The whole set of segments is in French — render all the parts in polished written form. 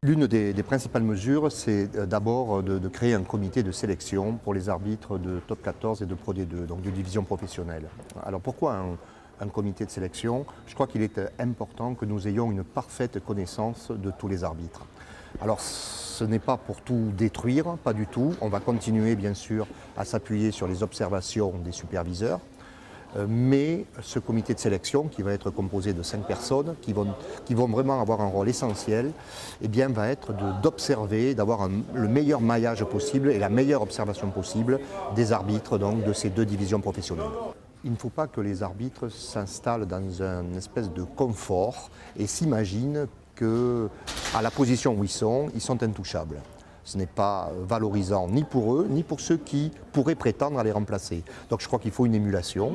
L'une des principales mesures, c'est d'abord de créer un comité de sélection pour les arbitres de Top 14 et de Pro D2, donc de division professionnelle. Alors pourquoi un comité de sélection? Je crois qu'il est important que nous ayons une parfaite connaissance de tous les arbitres. Alors ce n'est pas pour tout détruire, pas du tout. On va continuer bien sûr à s'appuyer sur les observations des superviseurs. Mais ce comité de sélection, qui va être composé de 5 personnes, qui vont vraiment avoir un rôle essentiel, eh bien, va être d'observer, d'avoir le meilleur maillage possible et la meilleure observation possible des arbitres donc, de ces deux divisions professionnelles. Il ne faut pas que les arbitres s'installent dans une espèce de confort et s'imaginent qu'à la position où ils sont intouchables. Ce n'est pas valorisant ni pour eux, ni pour ceux qui pourraient prétendre à les remplacer. Donc je crois qu'il faut une émulation.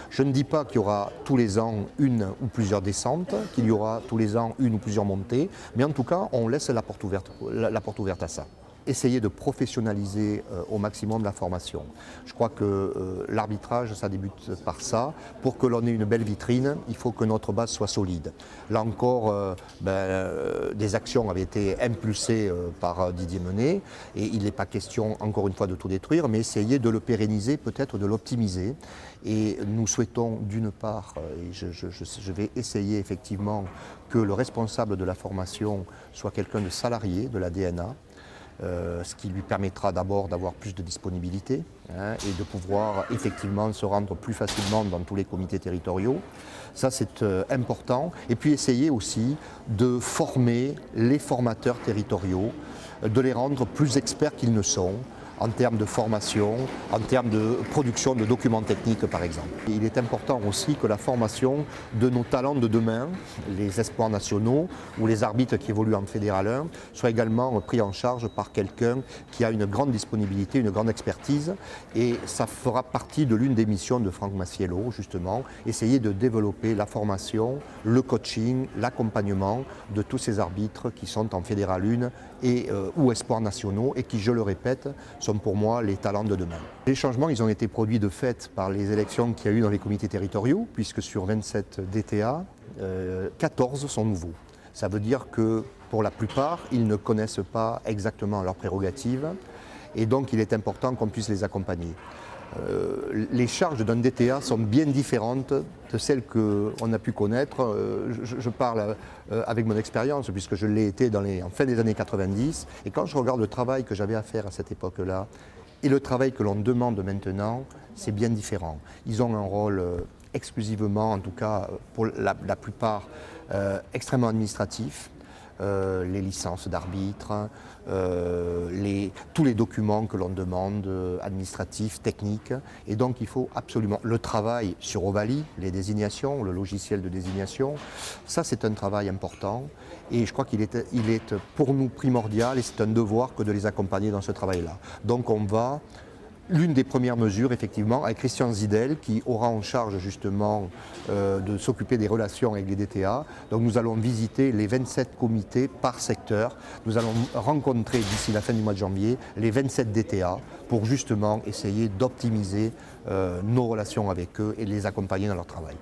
Je ne dis pas qu'il y aura tous les ans une ou plusieurs descentes, qu'il y aura tous les ans une ou plusieurs montées, mais en tout cas, on laisse la porte ouverte à ça. Essayer de professionnaliser au maximum la formation. Je crois que l'arbitrage, ça débute par ça. Pour que l'on ait une belle vitrine, il faut que notre base soit solide. Là encore, des actions avaient été impulsées par Didier Menet et il n'est pas question, encore une fois, de tout détruire, mais essayer de le pérenniser, peut-être de l'optimiser. Et nous souhaitons d'une part, et je vais essayer effectivement que le responsable de la formation soit quelqu'un de salarié de la DNA, ce qui lui permettra d'abord d'avoir plus de disponibilité et de pouvoir effectivement se rendre plus facilement dans tous les comités territoriaux. Ça c'est important. Et puis essayer aussi de former les formateurs territoriaux, de les rendre plus experts qu'ils ne sont, en termes de formation, en termes de production de documents techniques par exemple. Il est important aussi que la formation de nos talents de demain, les espoirs nationaux ou les arbitres qui évoluent en Fédéral 1, soit également pris en charge par quelqu'un qui a une grande disponibilité, une grande expertise, et ça fera partie de l'une des missions de Franck Massiello, justement, essayer de développer la formation, le coaching, l'accompagnement de tous ces arbitres qui sont en Fédéral 1 et, ou espoirs nationaux et qui, je le répète, sont pour moi les talents de demain. Les changements, ils ont été produits de fait par les élections qu'il y a eu dans les comités territoriaux, puisque sur 27 DTA, 14 sont nouveaux. Ça veut dire que pour la plupart, ils ne connaissent pas exactement leurs prérogatives et donc il est important qu'on puisse les accompagner. Les charges d'un DTA sont bien différentes de celles qu'on a pu connaître. Je parle avec mon expérience puisque je l'ai été en fin des années 90 et quand je regarde le travail que j'avais à faire à cette époque-là et le travail que l'on demande maintenant, c'est bien différent. Ils ont un rôle exclusivement, en tout cas pour la plupart, extrêmement administratif. Les licences d'arbitre, tous les documents que l'on demande, administratifs, techniques. Et donc il faut absolument le travail sur Ovalie, les désignations, le logiciel de désignation. Ça c'est un travail important et je crois qu'il est pour nous primordial et c'est un devoir que de les accompagner dans ce travail-là. Donc on va... L'une des premières mesures, effectivement, avec Christian Zidel, qui aura en charge justement de s'occuper des relations avec les DTA. Donc nous allons visiter les 27 comités par secteur. Nous allons rencontrer d'ici la fin du mois de janvier les 27 DTA pour justement essayer d'optimiser nos relations avec eux et les accompagner dans leur travail.